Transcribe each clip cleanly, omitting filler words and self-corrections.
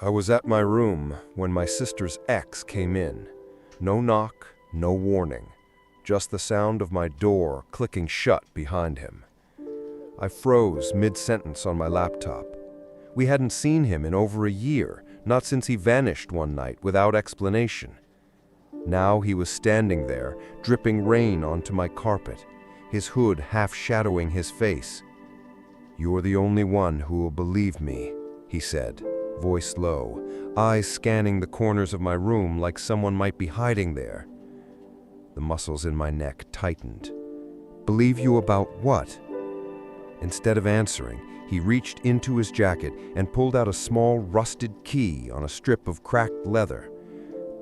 I was at my room when my sister's ex came in. No knock, no warning, just the sound of my door clicking shut behind him. I froze mid-sentence on my laptop. We hadn't seen him in over a year, not since he vanished one night without explanation. Now he was standing there, dripping rain onto my carpet, his hood half shadowing his face. "You're the only one who will believe me," he said, voice low, eyes scanning the corners of my room like someone might be hiding there. The muscles in my neck tightened. "Believe you about what?" Instead of answering, he reached into his jacket and pulled out a small rusted key on a strip of cracked leather.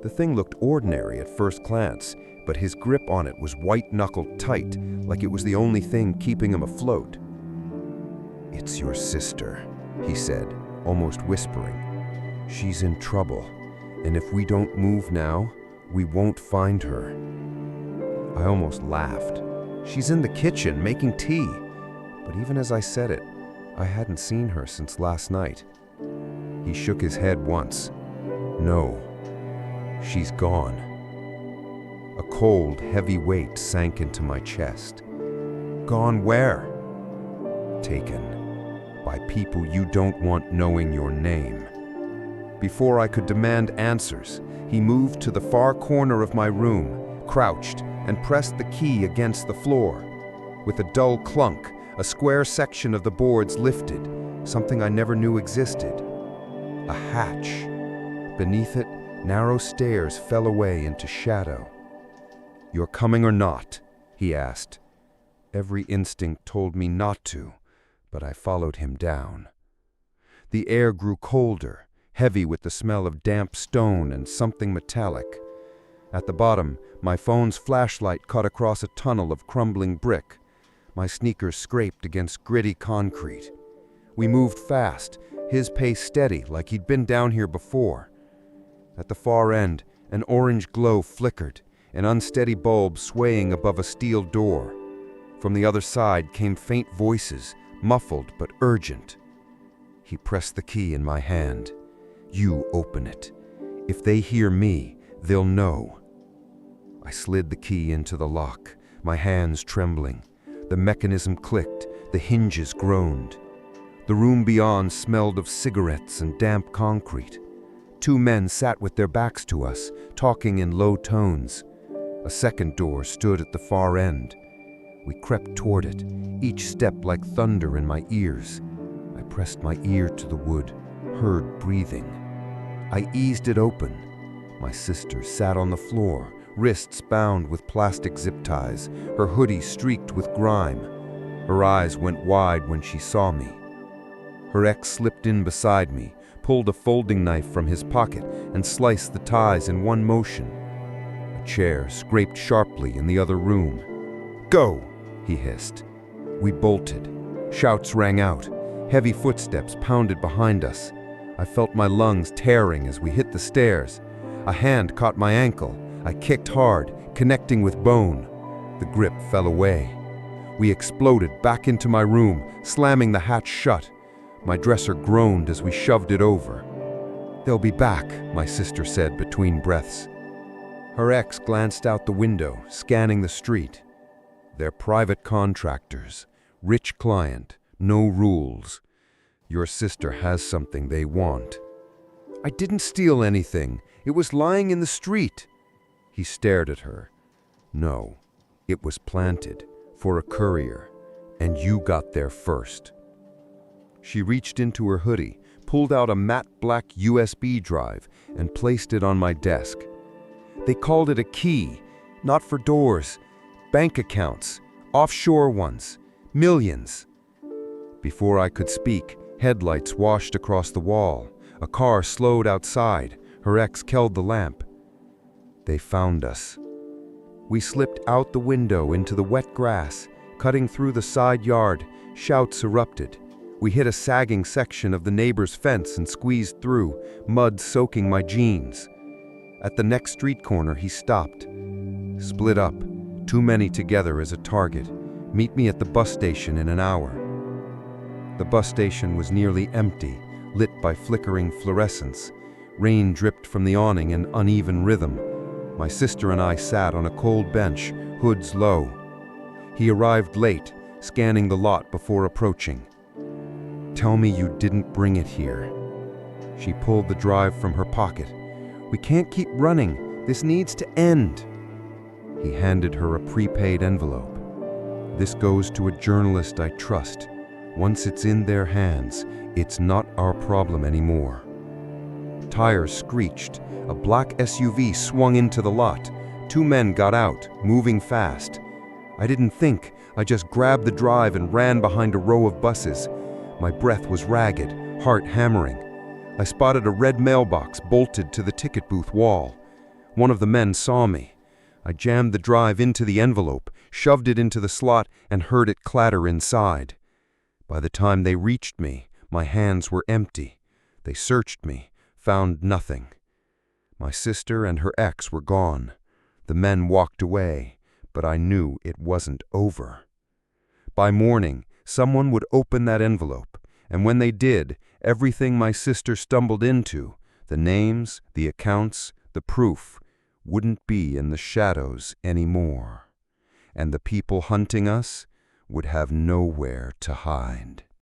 The thing looked ordinary at first glance, but his grip on it was white-knuckled tight, like it was the only thing keeping him afloat. "It's your sister," he said, almost whispering. "She's in trouble, and if we don't move now, we won't find her." I almost laughed. "She's in the kitchen making tea." But even as I said it, I hadn't seen her since last night. He shook his head once. "No, she's gone." A cold, heavy weight sank into my chest. "Gone where?" "Taken by people you don't want knowing your name." Before I could demand answers, he moved to the far corner of my room, crouched, and pressed the key against the floor. With a dull clunk, a square section of the boards lifted, something I never knew existed. A hatch. Beneath it, narrow stairs fell away into shadow. "You're coming or not?" he asked. Every instinct told me not to, but I followed him down. The air grew colder, heavy with the smell of damp stone and something metallic. At the bottom, my phone's flashlight cut across a tunnel of crumbling brick. My sneakers scraped against gritty concrete. We moved fast, his pace steady like he'd been down here before. At the far end, an orange glow flickered, an unsteady bulb swaying above a steel door. From the other side came faint voices, muffled but urgent. He pressed the key in my hand. "You open it. If they hear me, they'll know." I slid the key into the lock, my hands trembling. The mechanism clicked, the hinges groaned. The room beyond smelled of cigarettes and damp concrete. Two men sat with their backs to us, talking in low tones. A second door stood at the far end. We crept toward it, each step like thunder in my ears. I pressed my ear to the wood, heard breathing. I eased it open. My sister sat on the floor, wrists bound with plastic zip ties, her hoodie streaked with grime. Her eyes went wide when she saw me. Her ex slipped in beside me, pulled a folding knife from his pocket, and sliced the ties in one motion. A chair scraped sharply in the other room. "Go!" he hissed. We bolted. Shouts rang out. Heavy footsteps pounded behind us. I felt my lungs tearing as we hit the stairs. A hand caught my ankle. I kicked hard, connecting with bone. The grip fell away. We exploded back into my room, slamming the hatch shut. My dresser groaned as we shoved it over. "They'll be back," my sister said between breaths. Her ex glanced out the window, scanning the street. "They're private contractors. Rich client. No rules. Your sister has something they want." "I didn't steal anything. It was lying in the street." He stared at her. "No, it was planted for a courier, and you got there first." She reached into her hoodie, pulled out a matte black USB drive, and placed it on my desk. "They called it a key, not for doors. Bank accounts, offshore ones, millions." Before I could speak, headlights washed across the wall. A car slowed outside. Her ex held the lamp. "They found us." We slipped out the window into the wet grass, cutting through the side yard. Shouts erupted. We hit a sagging section of the neighbor's fence and squeezed through, mud soaking my jeans. At the next street corner, he stopped. "Split up. Too many together as a target. Meet me at the bus station in an hour." The bus station was nearly empty, lit by flickering fluorescence. Rain dripped from the awning in uneven rhythm. My sister and I sat on a cold bench, hoods low. He arrived late, scanning the lot before approaching. "Tell me you didn't bring it here." She pulled the drive from her pocket. "We can't keep running. This needs to end." He handed her a prepaid envelope. "This goes to a journalist I trust. Once it's in their hands, it's not our problem anymore." Tires screeched. A black SUV swung into the lot. 2 men got out, moving fast. I didn't think. I just grabbed the drive and ran behind a row of buses. My breath was ragged, heart hammering. I spotted a red mailbox bolted to the ticket booth wall. One of the men saw me. I jammed the drive into the envelope, shoved it into the slot, and heard it clatter inside. By the time they reached me, my hands were empty. They searched me, found nothing. My sister and her ex were gone. The men walked away, but I knew it wasn't over. By morning, someone would open that envelope, and when they did, everything my sister stumbled into, the names, the accounts, the proof, wouldn't be in the shadows anymore. And the people hunting us would have nowhere to hide.